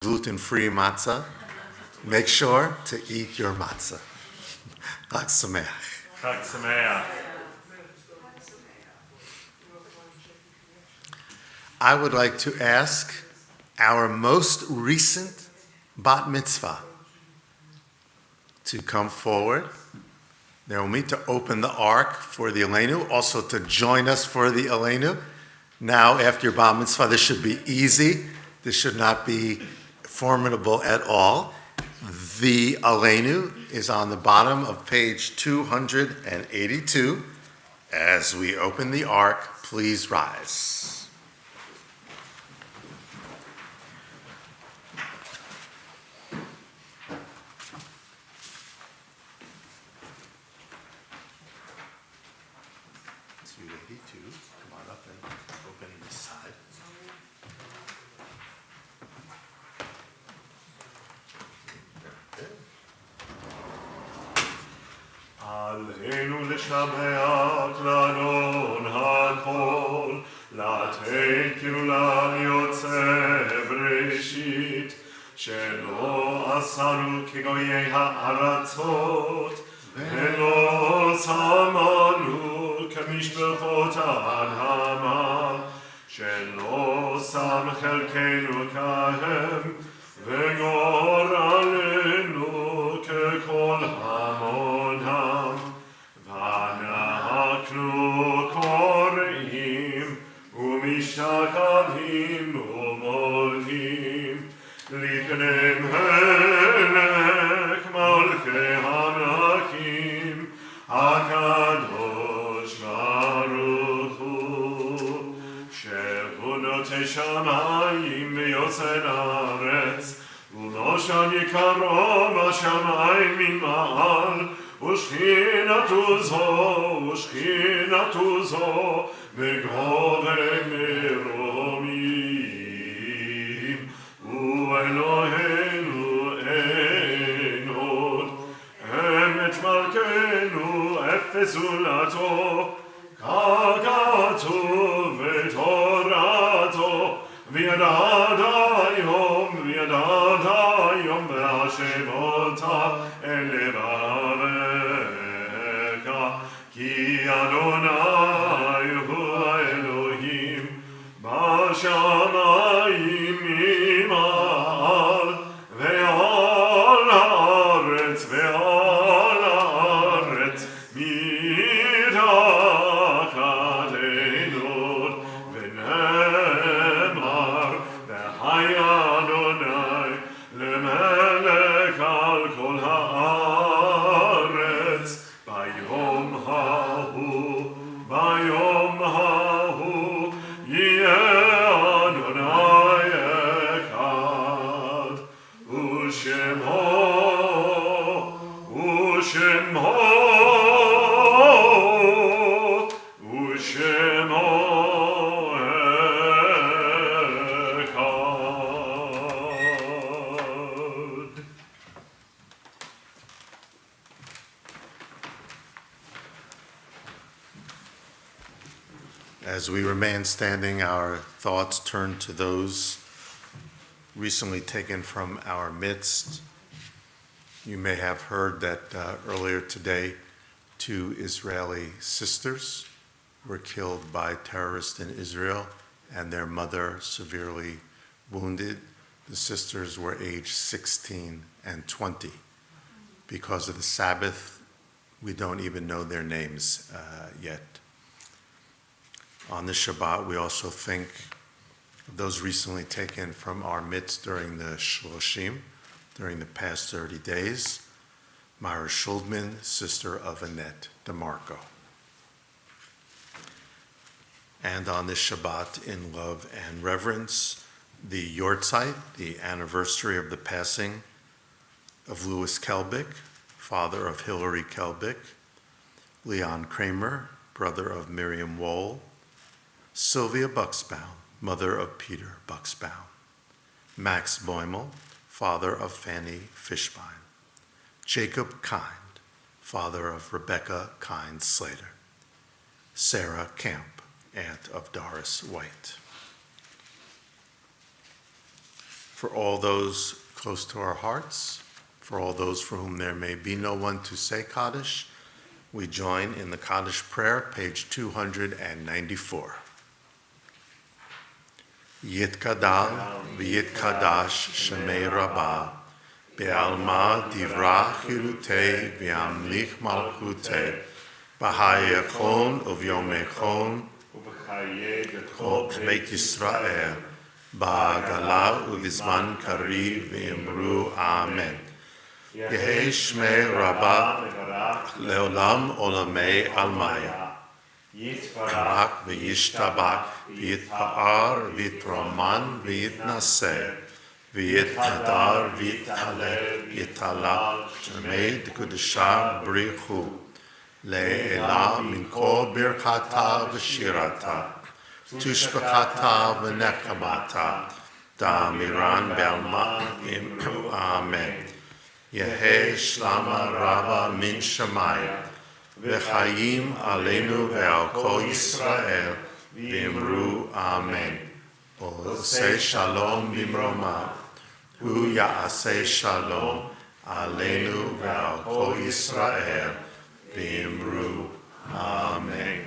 gluten-free matzah, make sure to eat your matzah. Chag Sameach. Chag Sameach. I would like to ask our most recent bat mitzvah to come forward. They will meet to open the ark for the Aleinu, also to join us for the Aleinu. Now, after your bat mitzvah, this should be easy. This should not be formidable at all. The Aleinu is on the bottom of page 282. As we open the ark, please rise. Come on up and open this side. עלינו לשבח לאדון הכל, לתת כלולם יוצא בראשית, שלא עשנו כגויי הארצות, ולא שמנו כמשפחות האדמה, שלא שם חלקנו כהם, וגורלנו ככל המונם, ואנחנו קוראים ומשתחווים ומודים לפני מלך מלכי המלכים הקדוש ברוך הוא, שהוא נוטה שמיים ויוצר הארץ, ולא יקרוב השמיים ממעל, ושכינתו זו בגובה מרומים, ואלוהינו אין עוד, אמת מלכנו אפס זולתו, ככתוב בתורתו, וידעת היום והשבות אל לבבך, כי אדוני הוא האלוהים בשמיים ממעל, ועל הארץ מתחתנו, ונאמר והיה אדוני למלך על כל הארץ ביום ההוא יהיה אדוני אחד, ושמו אחד. As we remain standing, our thoughts turn to those recently taken from our midst. You may have heard that earlier today, 2 Israeli sisters were killed by terrorists in Israel and their mother severely wounded. The sisters were aged 16 and 20. Because of the Sabbath, we don't even know their names yet. On the Shabbat, we also think of those recently taken from our midst during the Shloshim, during the past 30 days. Myra Schuldman, sister of Annette DeMarco. And on this Shabbat, in love and reverence, the Yortzeit, the anniversary of the passing of Louis Kelbick, father of Hillary Kelbick, Leon Kramer, brother of Miriam Wohl, Sylvia Buxbaum, mother of Peter Buxbaum, Max Boimel, father of Fanny Fishbein, Jacob Kind, father of Rebecca Kind Slater, Sarah Camp, aunt of Doris White. For all those close to our hearts, for all those for whom there may be no one to say Kaddish, we join in the Kaddish prayer, page 294. Yitkadal v'yitkadash shemei Rabba, be'alma divrach chirutei v'yamlich malchutei, b'hayechon uvyomechon beit Yisrael, ba'agala uvizman kariv v'imru amen. Yehi shmei Rabba leolam olamei almaya. Barak v'yishtabak v'yitpa'ar v'yitroman v'yitnaseh v'yitnadar v'yithalel v'yitalal shemei d'kudusha b'richu le'ela min kol birchata v'shirata tushbechata v'nechamata da'amiran be'alma imru amen. Yehi shlama Rabba min shamayim v'chayim aleinu ve'al kol Yisrael v'imru amen. Oseh shalom b'mroma, hu ya'aseh shalom aleinu ve'al kol Yisrael v'imru amen.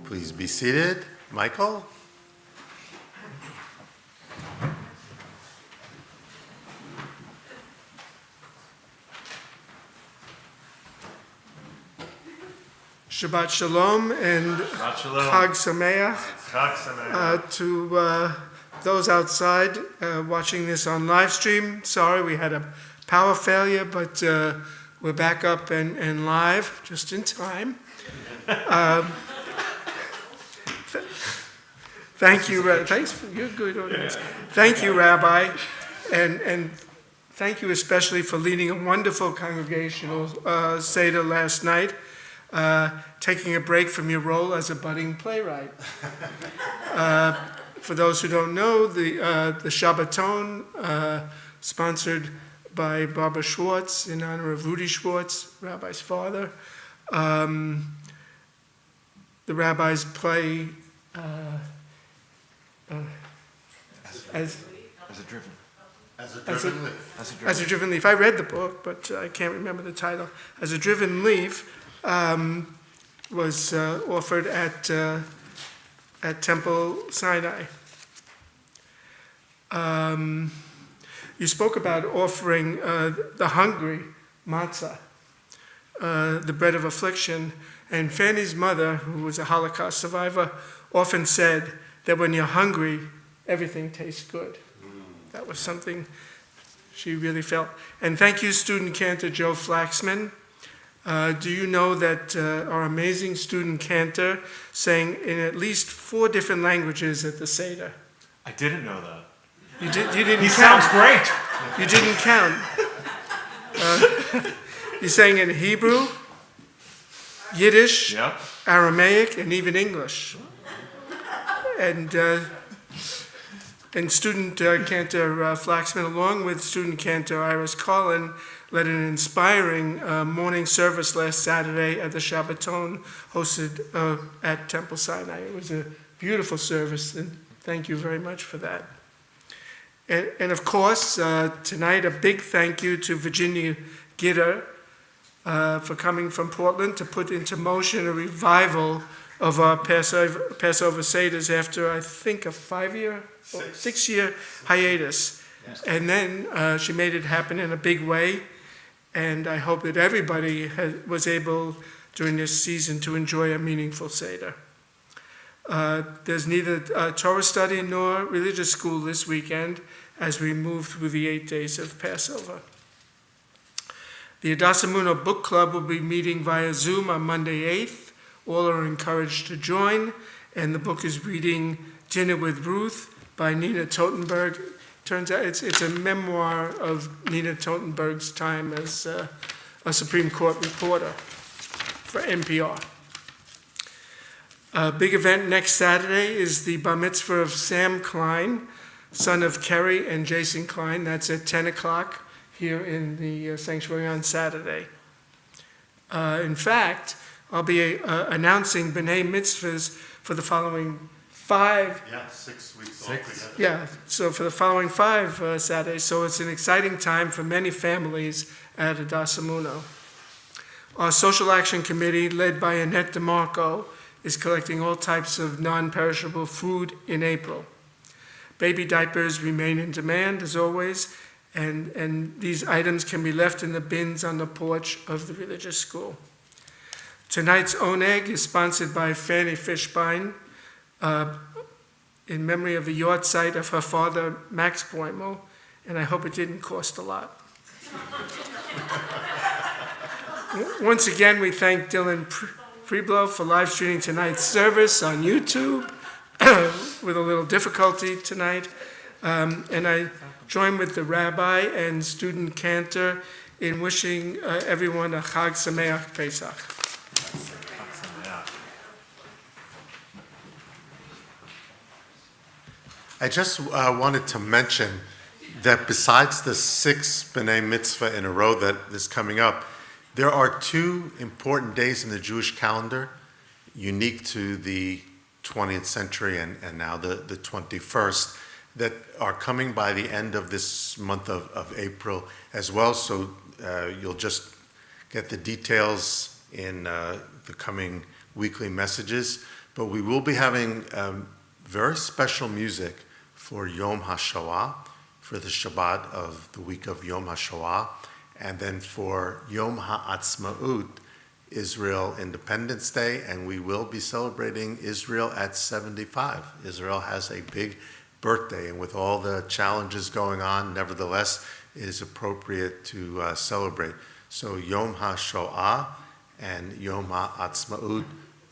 Please be seated. Michael? Shabbat Shalom and Chag Sameach Chag Sameach. to those outside watching this on live stream. Sorry, we had a power failure, but we're back up and live just in time. Thank you, thanks for your good audience. Thank you, Rabbi, and thank you especially for leading a wonderful congregational Seder last night, taking a break from your role as a budding playwright. For those who don't know, the Shabbaton, sponsored by Barbara Schwartz in honor of Rudy Schwartz, Rabbi's father. The rabbis play as a driven leaf. I read the book, but I can't remember the title. As a Driven Leaf was offered at Temple Sinai. You spoke about offering the hungry matzah, the bread of affliction, and Fanny's mother, who was a Holocaust survivor, often said that when you're hungry, everything tastes good. That was something she really felt. And thank you, student Cantor Joe Flaxman. Do you know that our amazing student Cantor sang in at least 4 different languages at the Seder? I didn't know that. You didn't He count. sounds great. You didn't count. You sang in Hebrew, Yiddish, Yep. Aramaic, and even English. And student Cantor Flaxman, along with student Cantor Iris Collin, led an inspiring morning service last Saturday at the Shabbaton hosted at Temple Sinai. It was a beautiful service, and thank you very much for that. And of course, tonight a big thank you to Virginia Gitter for coming from Portland to put into motion a revival of our Passover Seders after, I think, a 6-year hiatus. Yes. And then she made it happen in a big way. And I hope that everybody was able during this season to enjoy a meaningful Seder. There's neither Torah study nor religious school this weekend as we move through the 8 days of Passover. The Adas Emuno Book Club will be meeting via Zoom on Monday 8th, All are encouraged to join, and the book is reading Dinner with Ruth by Nina Totenberg. Turns out it's a memoir of Nina Totenberg's time as a Supreme Court reporter for NPR. A big event next Saturday is the bar mitzvah of Sam Klein, son of Kerry and Jason Klein. That's at 10 o'clock here in the sanctuary on Saturday. In fact, I'll be announcing B'nai Mitzvahs for the following 5. Yeah, 6 weeks. 6. Yeah, so for the following 5 Saturdays. So it's an exciting time for many families at Adas Emuno. Our Social Action Committee, led by Annette DeMarco, is collecting all types of non-perishable food in April. Baby diapers remain in demand, as always, and these items can be left in the bins on the porch of the religious school. Tonight's Oneg is sponsored by Fanny Fishbein, in memory of the yard site of her father, Max Boimel, and I hope it didn't cost a lot. Once again, we thank Dylan Preblow for live streaming tonight's service on YouTube with a little difficulty tonight. And I join with the Rabbi and student Cantor in wishing everyone a Chag Sameach Pesach. I just wanted to mention that besides the 6 B'nai Mitzvah in a row that is coming up, there are 2 important days in the Jewish calendar unique to the 20th century and now the 21st that are coming by the end of this month of April as well. So you'll just get the details in the coming weekly messages. But we will be having very special music for Yom HaShoah, for the Shabbat of the week of Yom HaShoah, and then for Yom HaAtzmaut, Israel Independence Day, and we will be celebrating Israel at 75. Israel has a big birthday, and with all the challenges going on, nevertheless, it is appropriate to celebrate. So Yom HaShoah and Yom HaAtzmaut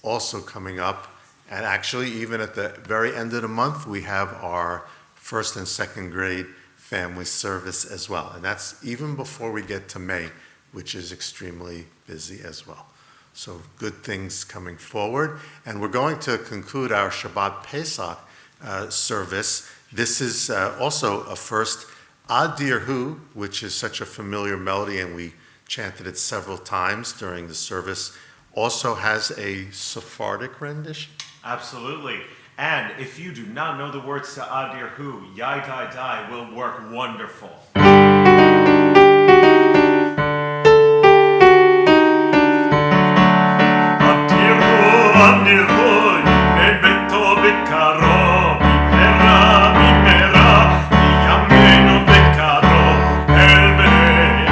also coming up. And actually, even at the very end of the month, we have our 1st and 2nd grade family service as well. And that's even before we get to May, which is extremely busy as well. So good things coming forward. And we're going to conclude our Shabbat Pesach service. This is also a first. Adir Hu, which is such a familiar melody, and we chanted it several times during the service, also has a Sephardic rendition. Absolutely. And if you do not know the words to Adir Hu, Yai Dai Dai will work wonderful. Adir Hu, Beto Bekaro, Bimera, Yameno Bekaro, Elbene,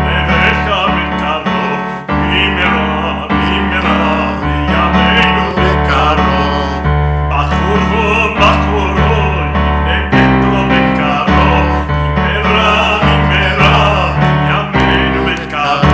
Nevecha Bekaro, Bimera, Yameno Bekaro, Bachuro, Beto Bekaro, Bimera, Yameno Bekaro,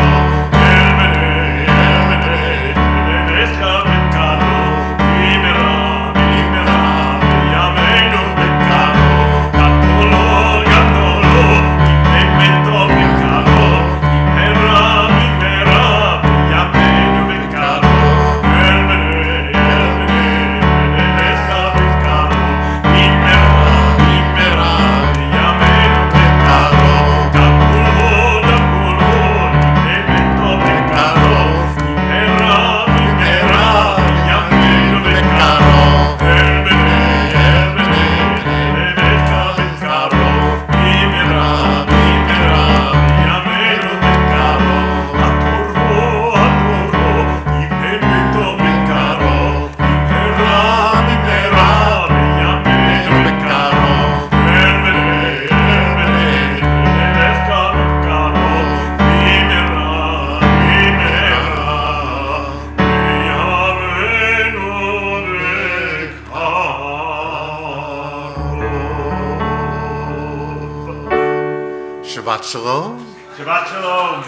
Shabbat Shalom. Shabbat Shalom.